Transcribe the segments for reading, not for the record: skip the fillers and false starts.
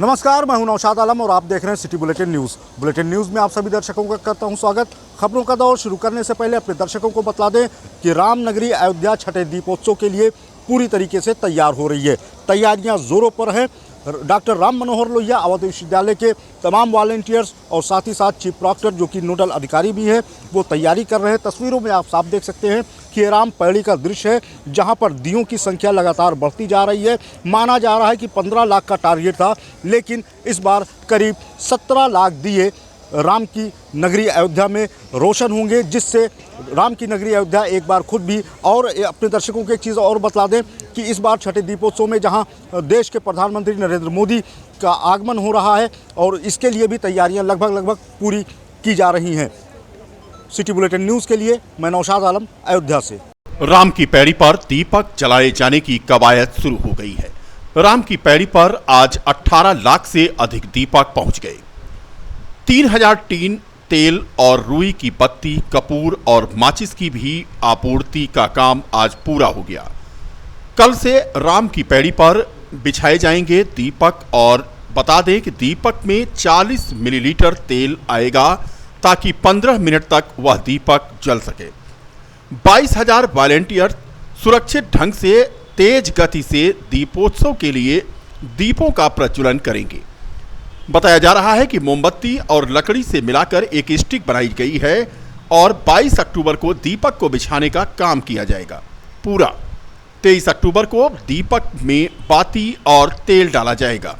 नमस्कार, मैं हूं नौशाद आलम और आप देख रहे हैं city bulletin news. Bulletin news में आप सभी दर्शकों का करता हूं स्वागत। खबरों का दौर शुरू करने से पहले अपने दर्शकों को बता दें कि रामनगरी अयोध्या छठे दीपोत्सव के लिए पूरी तरीके से तैयार हो रही है। तैयारियां जोरों पर हैं। डॉक्टर राम मनोहर लोहिया अवध विश्वविद्यालय के तमाम वॉलंटियर्स और साथ ही साथ चीफ प्रॉक्टर जो कि नोडल अधिकारी भी हैं वो तैयारी कर रहे हैं। तस्वीरों में आप साफ देख सकते हैं कि ये राम पैड़ी का दृश्य है जहां पर दियों की संख्या लगातार बढ़ती जा रही है। माना जा रहा है कि 15 लाख का टारगेट था, लेकिन इस बार करीब 17 लाख दिए राम की नगरी अयोध्या में रोशन होंगे, जिससे राम की नगरी अयोध्या एक बार खुद भी। और अपने दर्शकों को एक चीज़ और बता दें कि इस बार छठे दीपोत्सव में जहां देश के प्रधानमंत्री नरेंद्र मोदी का आगमन हो रहा है और इसके लिए भी तैयारियां लगभग पूरी की जा रही हैं। सिटी बुलेटिन न्यूज़ के लिए मैं नौशाद आलम, अयोध्या से। राम की पैड़ी पर दीपक जलाए जाने की कवायद शुरू हो गई है। राम की पैड़ी पर आज 18 लाख से अधिक दीपक पहुंच गए। 3000 टीन तेल और रुई की बत्ती, कपूर और माचिस की भी आपूर्ति का काम आज पूरा हो गया। कल से राम की पैड़ी पर बिछाए जाएंगे दीपक और बता दें कि दीपक में 40 मिलीलीटर तेल आएगा ताकि 15 मिनट तक वह दीपक जल सके। 22,000 वॉलंटियर सुरक्षित ढंग से तेज गति से दीपोत्सव के लिए दीपों का प्रज्वलन करेंगे। बताया जा रहा है कि मोमबत्ती और लकड़ी से मिलाकर एक स्टिक बनाई गई है और 22 अक्टूबर को दीपक को बिछाने का काम किया जाएगा। पूरा 23 अक्टूबर को दीपक में बाती और तेल डाला जाएगा।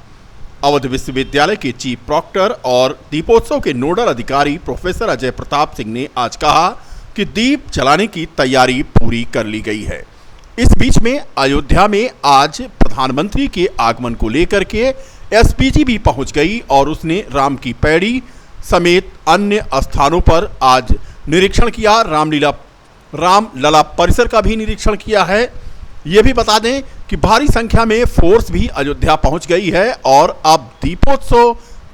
अवध विश्वविद्यालय के चीफ प्रॉक्टर और दीपोत्सव के नोडल अधिकारी प्रोफेसर अजय प्रताप सिंह ने आज कहा कि दीप जलाने की तैयारी पूरी कर ली गई है। इस बीच में अयोध्या में आज प्रधानमंत्री के आगमन को लेकर के एसपीजी भी पहुंच गई और उसने राम की पैड़ी समेत अन्य स्थानों पर आज निरीक्षण किया। रामलला परिसर का भी निरीक्षण किया है। ये भी बता दें कि भारी संख्या में फोर्स भी अयोध्या पहुंच गई है और अब दीपोत्सव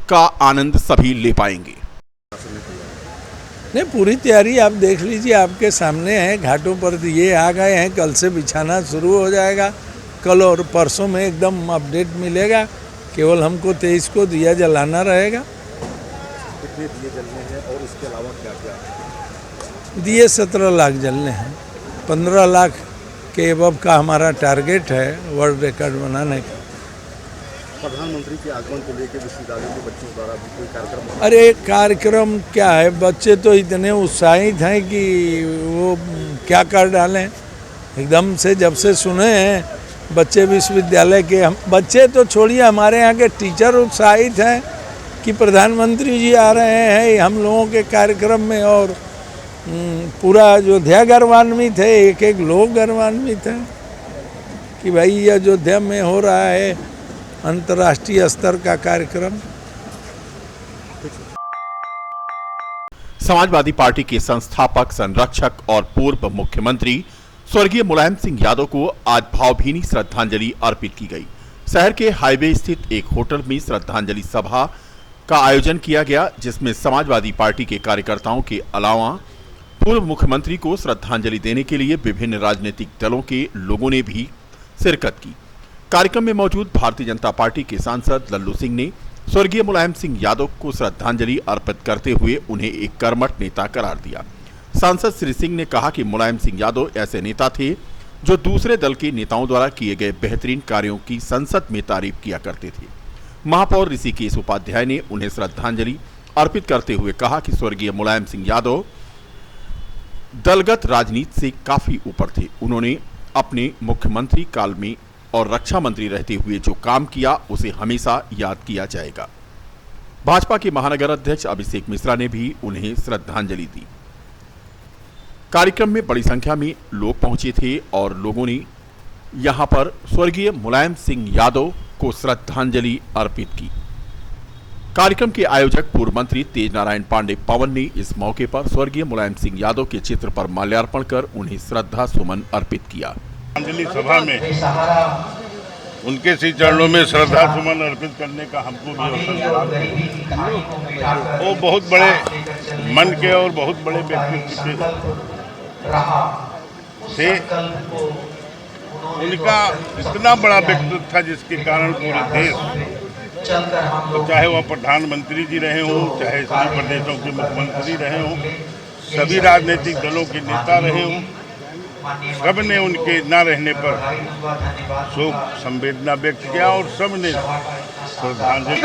का आनंद सभी ले पाएंगे। नहीं, पूरी तैयारी आप देख लीजिए, आपके सामने है। घाटों पर दिए आ गए हैं, कल से बिछाना शुरू हो जाएगा। कल और परसों में एकदम अपडेट मिलेगा। केवल हमको 23 को दिया जलाना रहेगा। कितने दिए जलने हैं और इसके अलावा क्या क्या? दिए 17 लाख जलने हैं। 15 लाख के अबव का हमारा टारगेट है वर्ल्ड रिकॉर्ड बनाने का। प्रधानमंत्री के आगमन को लेकर विश्वविद्यालय के बच्चों द्वारा भी कोई कार्यक्रम? अरे कार्यक्रम क्या है, बच्चे तो इतने उत्साहित हैं कि वो क्या कर डालें। एकदम से जब से सुने हैं बच्चे विश्वविद्यालय के, हम बच्चे तो छोड़िए, हमारे यहाँ के टीचर उत्साहित हैं कि प्रधानमंत्री जी आ रहे हैं हम लोगों के कार्यक्रम में। और पूरा अयोध्या गर्वान्वित है, एक एक लोग गर्वान्वित हैं कि भाई ये अयोध्या में हो रहा है अंतर्राष्ट्रीय स्तर का कार्यक्रम। समाजवादी पार्टी के संस्थापक, संरक्षक और पूर्व मुख्यमंत्री स्वर्गीय मुलायम सिंह यादव को आज भावभीनी श्रद्धांजलि अर्पित की गई। शहर के हाईवे स्थित एक होटल में श्रद्धांजलि सभा का आयोजन किया गया, जिसमें समाजवादी पार्टी के कार्यकर्ताओं के अलावा पूर्व मुख्यमंत्री को श्रद्धांजलि देने के लिए विभिन्न राजनीतिक दलों के लोगों ने भी शिरकत की। कार्यक्रम में मौजूद भारतीय जनता पार्टी के सांसद लल्लू सिंह ने स्वर्गीय मुलायम सिंह यादव को श्रद्धांजलि अर्पित करते हुए उन्हें एक कर्मठ नेता करार दिया। सांसद श्री सिंह ने कहा कि मुलायम सिंह यादव ऐसे नेता थे जो दूसरे दल के नेताओं द्वारा किए गए बेहतरीन कार्यों की संसद में तारीफ किया करते थे। महापौर ऋषिकेश उपाध्याय ने उन्हें श्रद्धांजलि अर्पित करते हुए कहा कि स्वर्गीय मुलायम सिंह यादव दलगत राजनीति से काफी ऊपर थे। उन्होंने अपने मुख्यमंत्री काल में और रक्षा मंत्री रहते हुए जो काम किया उसे हमेशा याद किया जाएगा। भाजपा के महानगर अध्यक्ष अभिषेक मिश्रा ने भी उन्हें श्रद्धांजलि दी। कार्यक्रम में बड़ी संख्या में लोग पहुंचे थे और लोगों ने यहां पर स्वर्गीय मुलायम सिंह यादव को श्रद्धांजलि अर्पित की। कार्यक्रम के आयोजक पूर्व मंत्री तेज नारायण पांडे पवन ने इस मौके पर स्वर्गीय मुलायम सिंह यादव के चित्र पर माल्यार्पण कर उन्हें श्रद्धा सुमन अर्पित किया। श्रद्धांजलि सभा में उनके श्री चरणों में श्रद्धा सुमन अर्पित करने का हमको भी अवसर मिला। वो बहुत बड़े मन के और बहुत बड़े व्यक्तित्व थे। उनका इतना बड़ा व्यक्तित्व था जिसके कारण पूरे देश तो चाहे वह प्रधानमंत्री जी रहे हों, चाहे सभी प्रदेशों के मुख्यमंत्री रहे हों, सभी राजनीतिक दलों के नेता रहे हों, सब ने उनके न रहने पर शोक संवेदना व्यक्त किया और सब ने श्रद्धांजलि।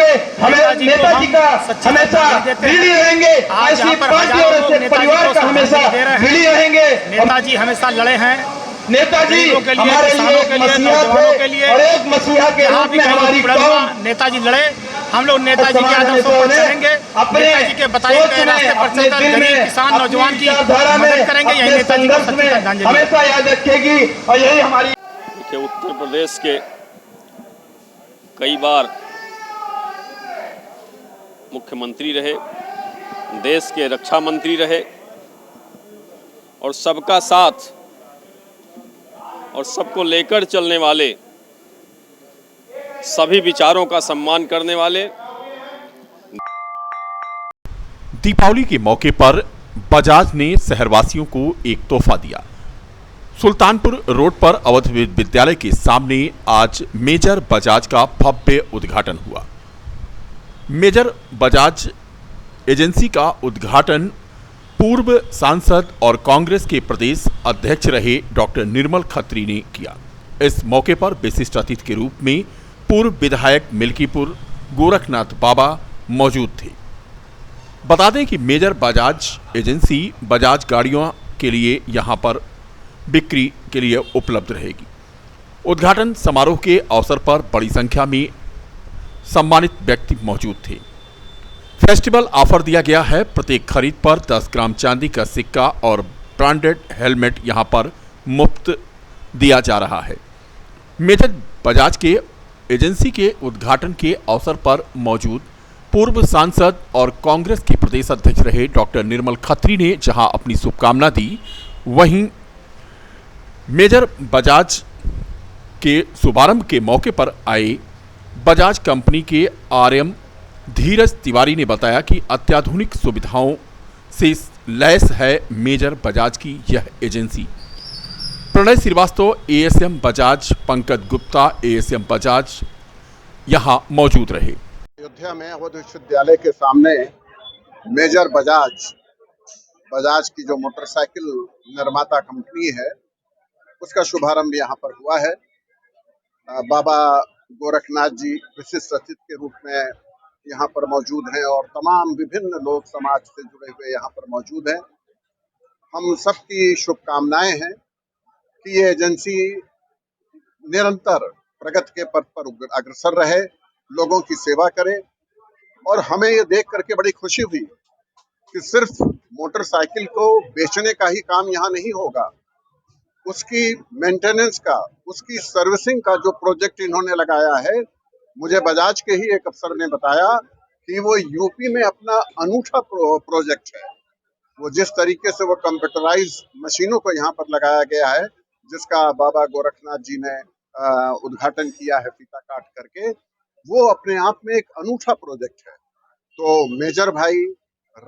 हमें नेताजी का हमेशा ऋणी रहेंगे, ऐसी पार्टी और ऐसे परिवार का हमेशा ऋणी रहेंगे। नेताजी हमेशा लड़े हैं, नेताजी के लिए, हमारे किसानों के लिए, नौजवानों के लिए, और एक मसीहा के रूप में हमारी कौम नेताजी लड़े। हम लोग नेताजी के आदर्शों पर चलेंगे, नेताजी के बताए गए रास्ते पर चलकर गरीब किसान नौजवान की मदद करेंगे। यही नेताजी को सच्ची श्रद्धांजलि हमेशा याद रखेगी और यही हमारी। देखिए, उत्तर प्रदेश के कई बार मुख्यमंत्री रहे, देश के रक्षा मंत्री रहे और सबका साथ और सबको लेकर चलने वाले, सभी विचारों का सम्मान करने वाले। दीपावली के मौके पर बजाज ने शहरवासियों को एक तोहफा दिया। सुल्तानपुर रोड पर अवध विद्यालय के सामने आज मेजर बजाज का भव्य उद्घाटन हुआ। मेजर बजाज एजेंसी का उद्घाटन पूर्व सांसद और कांग्रेस के प्रदेश अध्यक्ष रहे डॉक्टर निर्मल खत्री ने किया। इस मौके पर विशिष्ट अतिथि के रूप में पूर्व विधायक मिल्कीपुर गोरखनाथ बाबा मौजूद थे। बता दें कि मेजर बजाज एजेंसी बजाज गाड़ियों के लिए यहां पर बिक्री के लिए उपलब्ध रहेगी। उद्घाटन समारोह के अवसर पर बड़ी संख्या में सम्मानित व्यक्ति मौजूद थे। फेस्टिवल ऑफर दिया गया है, प्रत्येक खरीद पर 10 ग्राम चांदी का सिक्का और ब्रांडेड हेलमेट यहां पर मुफ्त दिया जा रहा है। मेजर बजाज के एजेंसी के उद्घाटन के अवसर पर मौजूद पूर्व सांसद और कांग्रेस के प्रदेश अध्यक्ष रहे डॉक्टर निर्मल खत्री ने जहां अपनी शुभकामना दी, वहीं मेजर बजाज के शुभारंभ के मौके पर आए बजाज कंपनी के आरएम धीरज तिवारी ने बताया कि अत्याधुनिक सुविधाओं से लैस है मेजर बजाज की यह एजेंसी। प्रणय श्रीवास्तव एएसएम बजाज, पंकज गुप्ता एएसएम बजाज यहां मौजूद रहे। अयोध्या में अवध विश्वविद्यालय के सामने मेजर बजाज की जो मोटरसाइकिल निर्माता कंपनी है, उसका शुभारंभ यहाँ पर हुआ है। बाबा गोरखनाथ जी विशिष्ट अतिथि के रूप में यहाँ पर मौजूद हैं और तमाम विभिन्न लोग समाज से जुड़े हुए यहाँ पर मौजूद हैं। हम सबकी शुभकामनाएं हैं कि ये एजेंसी निरंतर प्रगति के पथ पर अग्रसर रहे, लोगों की सेवा करे। और हमें ये देख करके बड़ी खुशी हुई कि सिर्फ मोटरसाइकिल को बेचने का ही काम यहाँ नहीं होगा, उसकी मेंटेनेंस का, उसकी सर्विसिंग का जो प्रोजेक्ट इन्होंने लगाया है, मुझे बजाज के ही एक अफसर ने बताया कि वो यूपी में अपना अनूठा प्रोजेक्ट है। वो जिस तरीके से वो कंप्यूटराइज मशीनों को यहाँ पर लगाया गया है, जिसका बाबा गोरखनाथ जी ने उद्घाटन किया है फीता काट करके, वो अपने आप में एक अनूठा प्रोजेक्ट है। तो मेजर भाई,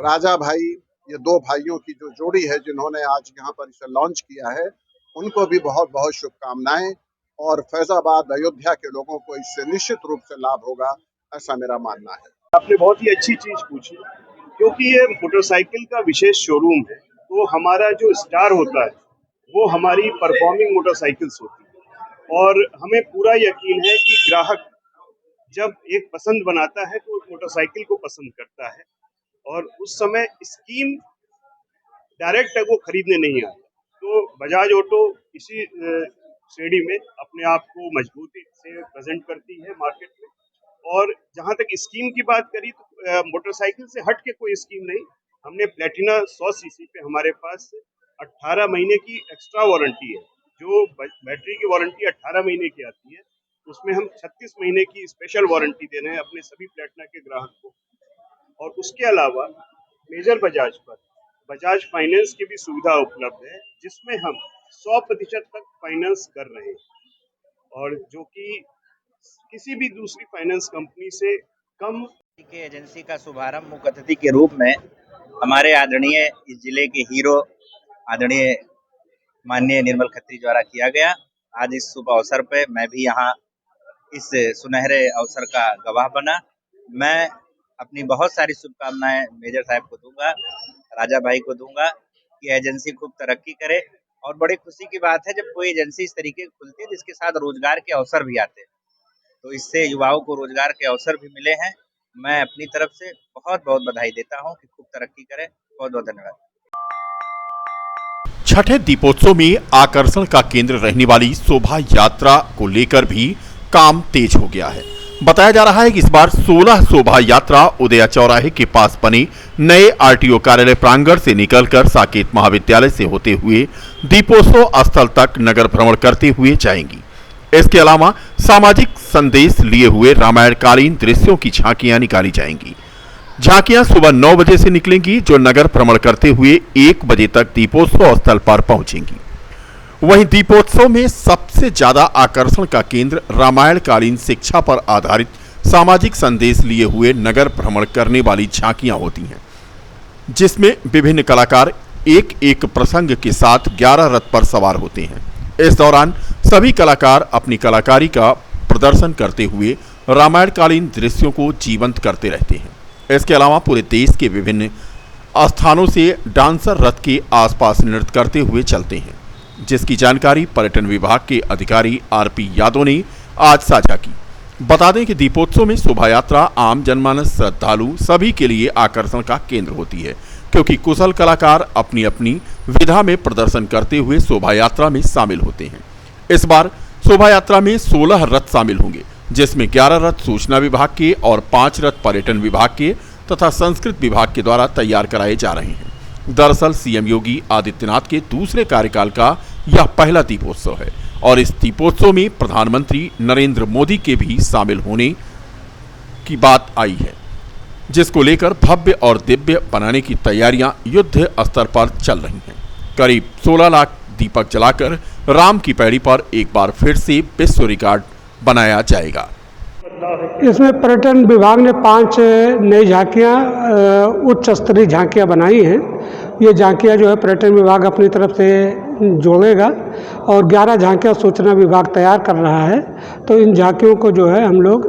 राजा भाई, ये दो भाइयों की जो जोड़ी है जिन्होंने आज यहाँ पर इसे लॉन्च किया है, उनको भी बहुत बहुत शुभकामनाएं। और फैजाबाद अयोध्या के लोगों को इससे निश्चित रूप से लाभ होगा, ऐसा मेरा मानना है। आपने बहुत ही अच्छी चीज पूछी, क्योंकि ये मोटरसाइकिल का विशेष शोरूम है, तो हमारा जो स्टार होता है वो हमारी परफॉर्मिंग मोटरसाइकिल्स होती है। और हमें पूरा यकीन है कि ग्राहक जब एक पसंद बनाता है तो उस मोटरसाइकिल को पसंद करता है, और उस समय स्कीम डायरेक्ट वो खरीदने नहीं आता। तो बजाज ऑटो इसी श्रेणी में अपने आप को मजबूती से प्रेजेंट करती है मार्केट में। और जहां तक स्कीम की बात करी तो मोटरसाइकिल से हट के कोई स्कीम नहीं। हमने प्लेटिना 100 सीसी पे हमारे पास 18 महीने की एक्स्ट्रा वारंटी है। जो बैटरी की वारंटी 18 महीने की आती है, उसमें हम 36 महीने की स्पेशल वारंटी दे रहे हैं अपने सभी प्लेटिना के ग्राहक को। और उसके अलावा मेजर बजाज पर बजाज फाइनेंस की भी सुविधा उपलब्ध है, जिसमें हम 100% तक फाइनेंस कर रहे हैं, और जो कि किसी भी दूसरी फाइनेंस कंपनी से कम। के एजेंसी का शुभारंभ मुख्य अतिथि के रूप में हमारे आदरणीय इस जिले के हीरो आदरणीय माननीय निर्मल खत्री द्वारा किया गया। आज इस शुभ अवसर पर मैं भी यहाँ इस सुनहरे अवसर का गवाह बना। मैं अपनी बहुत सारी शुभकामनाएं मेजर साहब को दूंगा, राजा भाई को दूंगा कि एजेंसी खूब तरक्की करे। और बड़ी खुशी की बात है जब कोई एजेंसी इस तरीके की खुलती है जिसके साथ रोजगार के अवसर भी आते हैं, तो इससे युवाओं को रोजगार के अवसर भी मिले हैं। मैं अपनी तरफ से बहुत बहुत बधाई देता हूं कि खूब तरक्की करें। बहुत बहुत धन्यवाद। छठे दीपोत्सव में आकर्षण का केंद्र रहने वाली शोभा यात्रा को लेकर भी काम तेज हो गया है। बताया जा रहा है कि इस बार 16 शोभा यात्रा उदया चौराहे के पास बने नए आरटीओ कार्यालय प्रांगण से निकलकर साकेत महाविद्यालय से होते हुए दीपोत्सव स्थल तक नगर भ्रमण करते हुए जाएंगी। इसके अलावा सामाजिक संदेश लिए हुए रामायणकालीन दृश्यों की झांकियां निकाली जाएंगी। झांकियां सुबह 9 बजे से निकलेंगी, जो नगर भ्रमण करते हुए 1 बजे तक दीपोत्सव स्थल पर पहुंचेंगी। वहीं दीपोत्सव में सबसे ज्यादा आकर्षण का केंद्र रामायणकालीन शिक्षा पर आधारित सामाजिक संदेश लिए हुए नगर भ्रमण करने वाली झांकियां होती हैं, जिसमें विभिन्न कलाकार एक एक प्रसंग के साथ 11 रथ पर सवार होते हैं। इस दौरान सभी कलाकार अपनी कलाकारी का प्रदर्शन करते हुए रामायणकालीन दृश्यों को जीवंत करते रहते हैं। इसके अलावा पूरे देश के विभिन्न स्थानों से डांसर रथ के आसपास नृत्य करते हुए चलते हैं, जिसकी जानकारी पर्यटन विभाग के अधिकारी आरपी यादव ने आज साझा की। बता दें कि दीपोत्सव में शोभा यात्रा आम जनमानस, श्रद्धालु सभी के लिए आकर्षण का केंद्र होती है, क्योंकि कुशल कलाकार अपनी अपनी विधा में प्रदर्शन करते हुए शोभा यात्रा में शामिल होते हैं। इस बार शोभा यात्रा में 16 रथ शामिल होंगे, जिसमें 11 रथ सूचना विभाग के और 5 रथ पर्यटन विभाग के तथा संस्कृत विभाग के द्वारा तैयार कराए जा रहे हैं। दरअसल सीएम योगी आदित्यनाथ के दूसरे कार्यकाल का यह पहला दीपोत्सव है और इस दीपोत्सव में प्रधानमंत्री नरेंद्र मोदी के भी शामिल होने की बात आई है, जिसको लेकर भव्य और दिव्य बनाने की तैयारियां युद्ध स्तर पर चल रही हैं। करीब 16 लाख दीपक जलाकर राम की पैड़ी पर एक बार फिर से विश्व रिकॉर्ड बनाया जाएगा। इसमें पर्यटन विभाग ने 5 नई झांकियाँ उच्च स्तरीय झांकियाँ बनाई हैं। ये झांकियाँ जो है पर्यटन विभाग अपनी तरफ से जोड़ेगा और 11 झांकियाँ सूचना विभाग तैयार कर रहा है। तो इन झांकियों को जो है हम लोग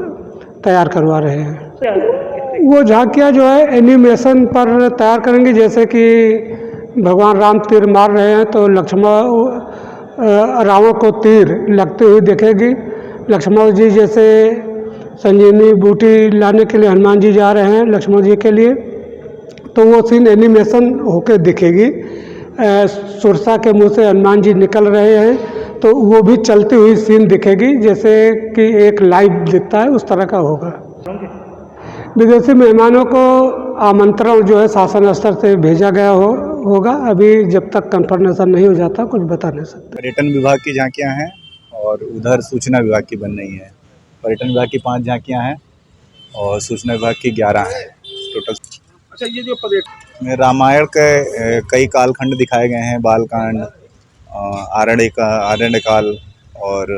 तैयार करवा रहे हैं। वो झांकियाँ जो है एनिमेशन पर तैयार करेंगे, जैसे कि भगवान राम तीर मार रहे हैं तो रावण को तीर लगते हुए दिखेगी। लक्ष्मण जी जैसे संजीवनी बूटी लाने के लिए हनुमान जी जा रहे हैं लक्ष्मण जी के लिए, तो वो सीन एनिमेशन होकर दिखेगी। सुरसा के मुंह से हनुमान जी निकल रहे हैं तो वो भी चलती हुई सीन दिखेगी, जैसे कि एक लाइव दिखता है उस तरह का होगा। विदेशी मेहमानों को आमंत्रण जो है शासन स्तर से भेजा गया होगा। अभी जब तक कंफर्मेशन नहीं हो जाता कुछ बता नहीं सकते। पर्यटन विभाग की झांकियाँ हैं और उधर सूचना विभाग की बन रही है। पर्यटन विभाग की 5 झांकियाँ हैं और सूचना विभाग की 11 हैं टोटल। अच्छा, ये जो पर्यटन रामायण के कई कालखंड दिखाए गए हैं, बालकांड, आरण्य काल और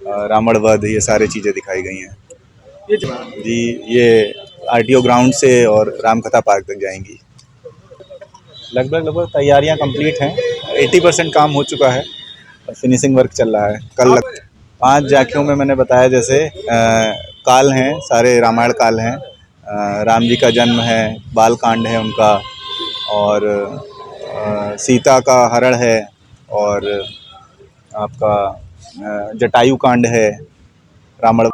रावण वध, ये सारी चीज़ें दिखाई गई हैं। जी, ये आरटीओ ग्राउंड से और रामकथा पार्क तक जाएंगी। लगभग तैयारियां कंप्लीट हैं। 80% काम हो चुका है और फिनिशिंग वर्क चल रहा है। कल 5 झांकियों में मैंने बताया जैसे काल हैं, सारे रामायण काल हैं। राम जी का जन्म है, बालकांड है उनका, और सीता का हरण है, और आपका जटायु कांड है, रावण